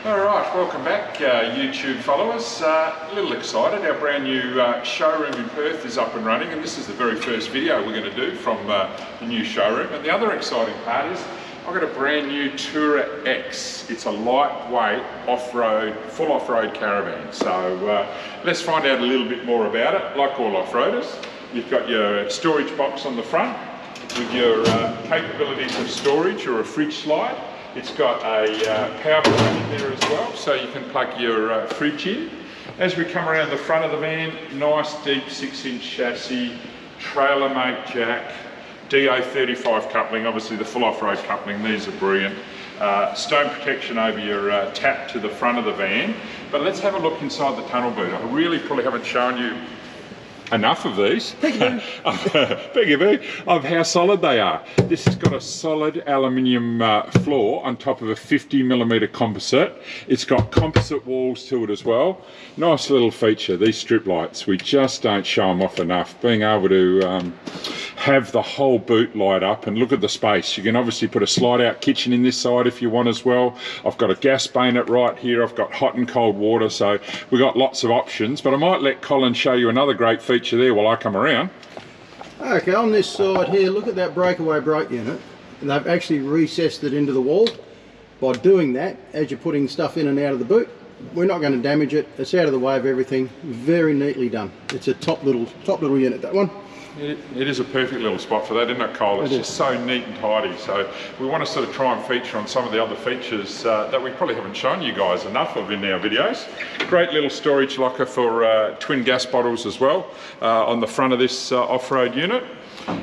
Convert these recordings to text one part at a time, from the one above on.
Alright, welcome back YouTube followers. A little excited, our brand new showroom in Perth is up and running, and this is the very first video we're going to do from the new showroom. And the other exciting part is I've got a brand new Tourer X. It's a lightweight off-road, full off-road caravan. So let's find out a little bit more about it. Like all off-roaders, you've got your storage box on the front with your capabilities of storage or a fridge slide. It's got a power plug in there as well, so you can plug your fridge in. As we come around the front of the van, nice deep 6-inch chassis, trailer mate jack, DO35 coupling, obviously the full off-road coupling, these are brilliant. Stone protection over your tap to the front of the van. But let's have a look inside the tunnel boot. I really probably haven't shown you enough of these, of how solid they are. This has got a solid aluminium floor on top of a 50mm composite. It's got composite walls to it as well. Nice little feature, these strip lights. We just don't show them off enough. Being able to have the whole boot light up, and look at the space. You can obviously put a slide out kitchen in this side if you want as well. I've got a gas bayonet right here. I've got hot and cold water, so we've got lots of options. But I might let Colin show you another great feature there while I come around. Okay, on this side here, look at that breakaway brake unit. And they've actually recessed it into the wall. By doing that, as you're putting stuff in and out of the boot, we're not going to damage it. It's out of the way of everything. Very neatly done. It's a top little unit, that one. It is a perfect little spot for that, isn't it, Cole? It's just so neat and tidy. So we want to sort of try and feature on some of the other features that we probably haven't shown you guys enough of in our videos. Great little storage locker for twin gas bottles as well on the front of this off-road unit.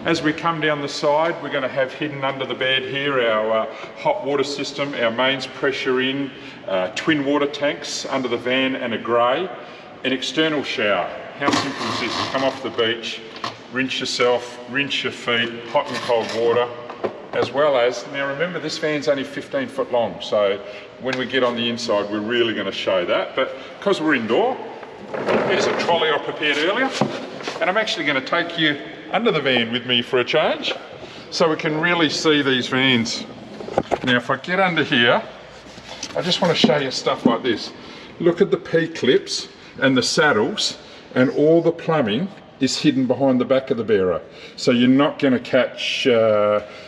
As we come down the side, we're going to have hidden under the bed here our hot water system, our mains pressure in, twin water tanks under the van and a grey, an external shower. How simple is this? Come off the beach, rinse yourself, rinse your feet, hot and cold water, as well as, now remember this van's only 15 foot long, so when we get on the inside we're really going to show that. But because we're indoor, here's a trolley I prepared earlier, and I'm actually going to take you under the van with me for a change so we can really see these vans. Now if I get under here, I just want to show you stuff like this. Look at the P-clips and the saddles, and all the plumbing is hidden behind the back of the bearer, so you're not going to catch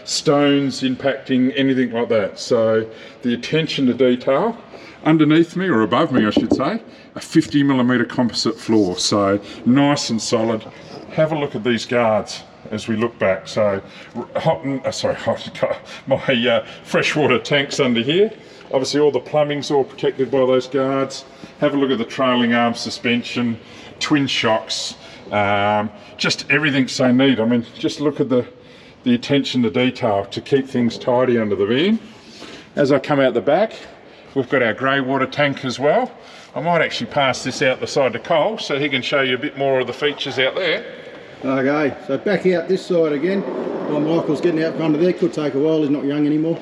stones impacting, anything like that. So the attention to detail. Underneath me, or above me I should say, a 50mm composite floor, so nice and solid. Have a look at these guards as we look back. So my freshwater tanks under here. Obviously all the plumbing's all protected by those guards. Have a look at the trailing arm suspension, twin shocks, just everything's so neat. I mean, just look at the attention to detail to keep things tidy under the van. As I come out the back, we've got our grey water tank as well. I might actually pass this out the side to Cole so he can show you a bit more of the features out there. Okay, so back out this side again. While Michael's getting out from under there, could take a while, he's not young anymore.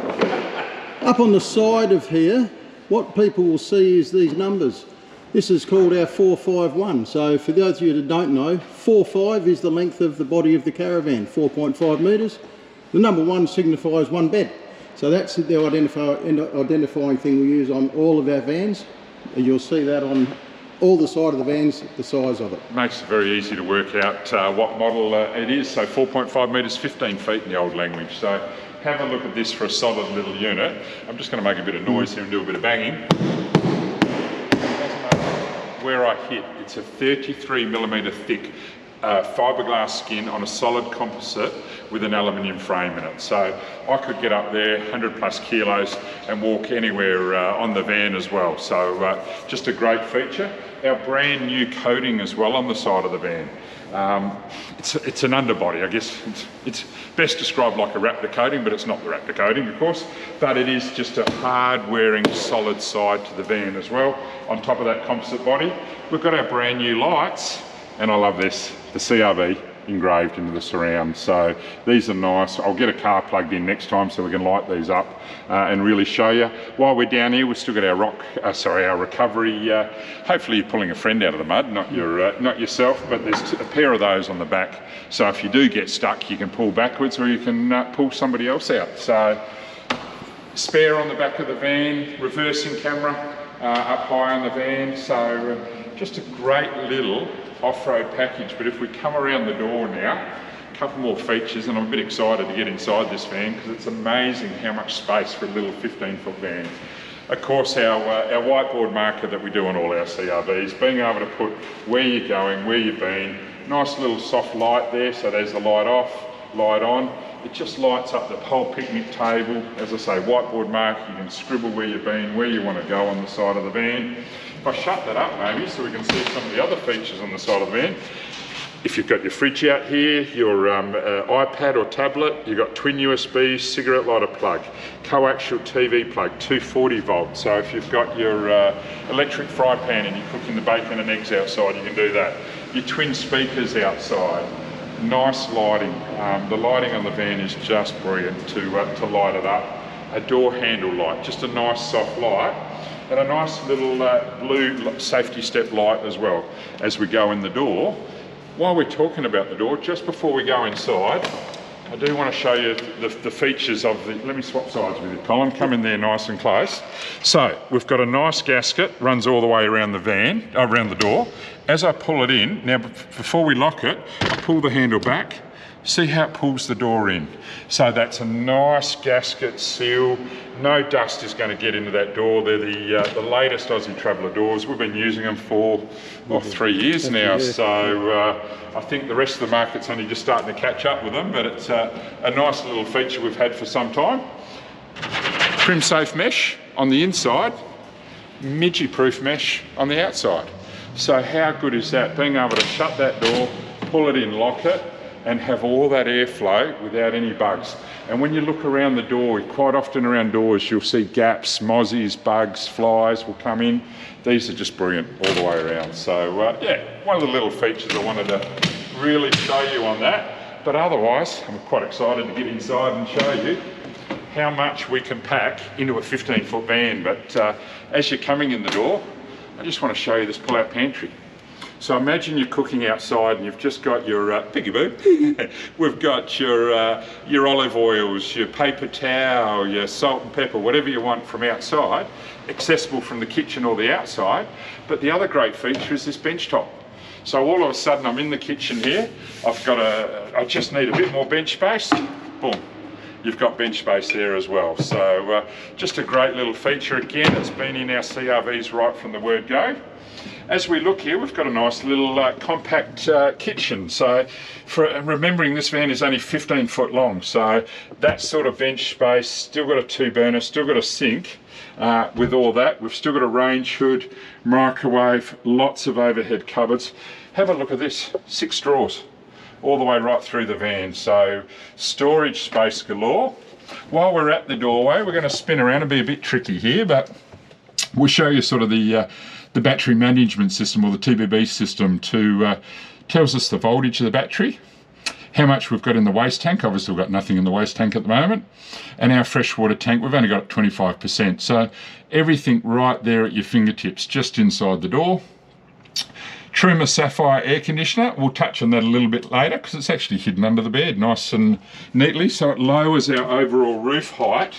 Up on the side of here, what people will see is these numbers. This is called our 451. So for those of you that don't know, 4.5 is the length of the body of the caravan, 4.5 metres. The number 1 signifies one bed. So that's the identifying thing we use on all of our vans. And you'll see that on all the side of the vans, the size of it. Makes it very easy to work out what model it is. So 4.5 metres, 15 feet in the old language. So have a look at this for a solid little unit. I'm just going to make a bit of noise here and do a bit of banging. Where I hit, it's a 33mm thick fiberglass skin on a solid composite with an aluminium frame in it. So I could get up there 100+ kilos and walk anywhere on the van as well. So just a great feature. Our brand new coating as well on the side of the van. It's an underbody, I guess. It's best described like a Raptor coating, but it's not the Raptor coating, of course. But it is just a hard-wearing, solid side to the van as well. On top of that composite body, we've got our brand new lights, and I love this, the CRV engraved into the surround. So these are nice. I'll get a car plugged in next time so we can light these up and really show you. While we're down here, we've still got our our recovery. Hopefully you're pulling a friend out of the mud, not yourself, but there's a pair of those on the back. So if you do get stuck, you can pull backwards or you can pull somebody else out. So spare on the back of the van, reversing camera, up high on the van, so just a great little off-road package. But if we come around the door now, a couple more features, and I'm a bit excited to get inside this van because it's amazing how much space for a little 15-foot van. Of course, our whiteboard marker that we do on all our CRVs, being able to put where you're going, where you've been, nice little soft light there, so there's the light off, light on. It just lights up the whole picnic table. As I say, whiteboard mark, you can scribble where you've been, where you want to go on the side of the van. If I shut that up maybe so we can see some of the other features on the side of the van. If you've got your fridge out here, your iPad or tablet, you've got twin USBs, cigarette lighter plug, coaxial TV plug, 240 volt. So if you've got your electric fry pan and you're cooking the bacon and eggs outside, you can do that. Your twin speakers outside. Nice lighting. The lighting on the van is just brilliant to light it up. A door handle light, just a nice soft light, and a nice little blue safety step light as well as we go in the door. While we're talking about the door, just before we go inside, I do want to show you the features of the, let me swap sides with you, Colin, come in there nice and close. So, we've got a nice gasket, runs all the way around the van, around the door. As I pull it in, now before we lock it, I pull the handle back, see how it pulls the door in. So that's a nice gasket seal, no dust is going to get into that door. They're the latest Aussie Traveller doors. We've been using them for 3 years now, so I think the rest of the market's only just starting to catch up with them, but it's a nice little feature we've had for some time. Trim safe mesh on the inside, midgie proof mesh on the outside. So how good is that? Being able to shut that door, pull it in, lock it, and have all that airflow without any bugs. And when you look around the door, quite often around doors you'll see gaps, mozzies, bugs, flies will come in. These are just brilliant all the way around. So yeah, one of the little features I wanted to really show you on that. But otherwise, I'm quite excited to get inside and show you how much we can pack into a 15-foot van. But as you're coming in the door, I just want to show you this pull-out pantry. So imagine you're cooking outside and you've just got your piggy boo. We've got your olive oils, your paper towel, your salt and pepper, whatever you want from outside, accessible from the kitchen or the outside. But the other great feature is this bench top. So all of a sudden I'm in the kitchen here. I just need a bit more bench space. Boom. You've got bench space there as well. So just a great little feature. Again, it's been in our CRVs right from the word go. As we look here, we've got a nice little compact kitchen. So remembering this van is only 15 foot long, so that sort of bench space, still got a 2-burner, still got a sink with all that. We've still got a range hood, microwave, lots of overhead cupboards. Have a look at this, 6 drawers all the way right through the van. So storage space galore. While we're at the doorway, we're going to spin around and be a bit tricky here, but we'll show you sort of the battery management system, or the TBB system, to tells us the voltage of the battery, how much we've got in the waste tank. Obviously we've got nothing in the waste tank at the moment, and our freshwater tank, we've only got 25%. So everything right there at your fingertips, just inside the door. Truma Sapphire air conditioner, we'll touch on that a little bit later because it's actually hidden under the bed nice and neatly, so it lowers our overall roof height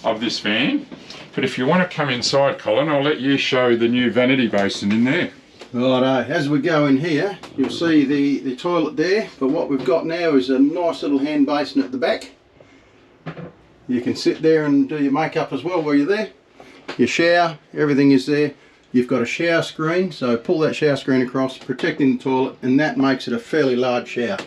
of this van. But if you want to come inside, Colin, I'll let you show the new vanity basin in there. Righto, as we go in here, you'll see the toilet there, but what we've got now is a nice little hand basin at the back. You can sit there and do your makeup as well while you're there. Your shower, everything is there. You've got a shower screen, so pull that shower screen across, protecting the toilet, and that makes it a fairly large shower.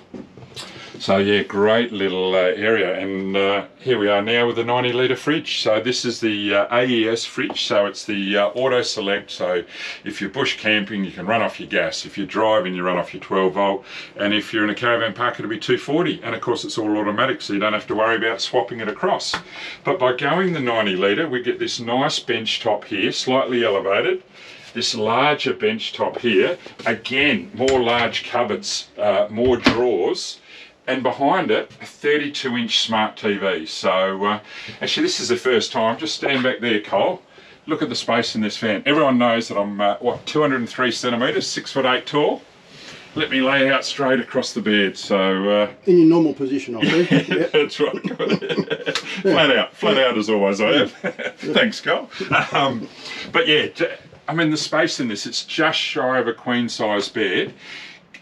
So yeah, great little area, and here we are now with a 90 litre fridge. So this is the AES fridge, so it's the auto select. So if you're bush camping, you can run off your gas. If you're driving, you run off your 12 volt, and if you're in a caravan park, it'll be 240. And of course it's all automatic, so you don't have to worry about swapping it across. But by going the 90 litre, we get this nice bench top here, slightly elevated. This larger bench top here, again, more large cupboards, more drawers. And behind it, a 32-inch smart TV. So actually this is the first time. Just stand back there, Cole. Look at the space in this van. Everyone knows that I'm 203 centimetres, 6'8" tall. let me lay out straight across the bed. So in your normal position, I think. Yep. That's right. flat out as always. I am. Thanks, Carl. But yeah, I mean the space in this, it's just shy of a queen size bed.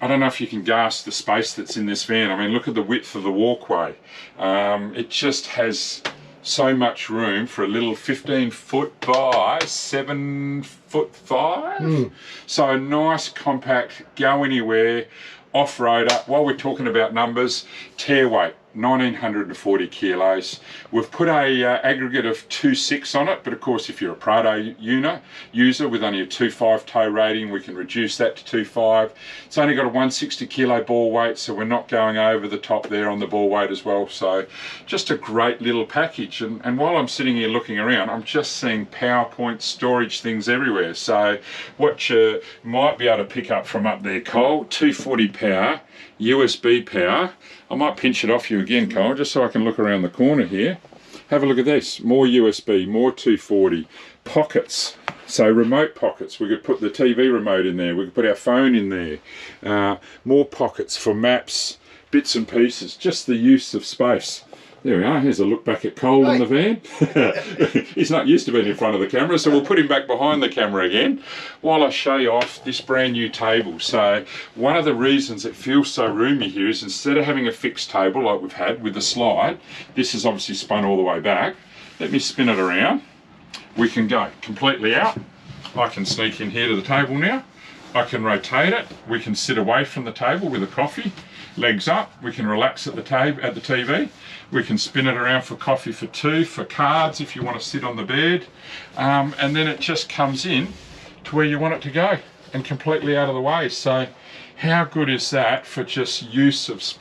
I don't know if you can grasp the space that's in this van. I mean, look at the width of the walkway. It just has so much room for a little 15-foot by 7'5". So a nice, compact, go anywhere, off-roader. While we're talking about numbers, Tare weight, 1940 kilos. We've put a aggregate of 2.6 on it, but of course if you're a Prado user with only a 2.5 tow rating, we can reduce that to 2.5. It's only got a 160 kilo ball weight, so we're not going over the top there on the ball weight as well. So just a great little package. And while I'm sitting here looking around, I'm just seeing PowerPoint storage things everywhere. So what you might be able to pick up from up there, Coil, 240 power, USB power. I might pinch it off you again, Coil, just so I can look around the corner here. Have a look at this, more USB, more 240, pockets. So remote pockets, we could put the TV remote in there, we could put our phone in there. More pockets for maps, bits and pieces, just the use of space. There we are, here's a look back at Coil in the van. He's not used to being in front of the camera, so we'll put him back behind the camera again while I show you off this brand new table. So one of the reasons it feels so roomy here is instead of having a fixed table like we've had with the slide, this is obviously spun all the way back. Let me spin it around. We can go completely out. I can sneak in here to the table now. I can rotate it. We can sit away from the table with a coffee, legs up. We can relax at the TV. We can spin it around for coffee for two, for cards if you want to sit on the bed. And then it just comes in to where you want it to go and completely out of the way. So how good is that for just use of space?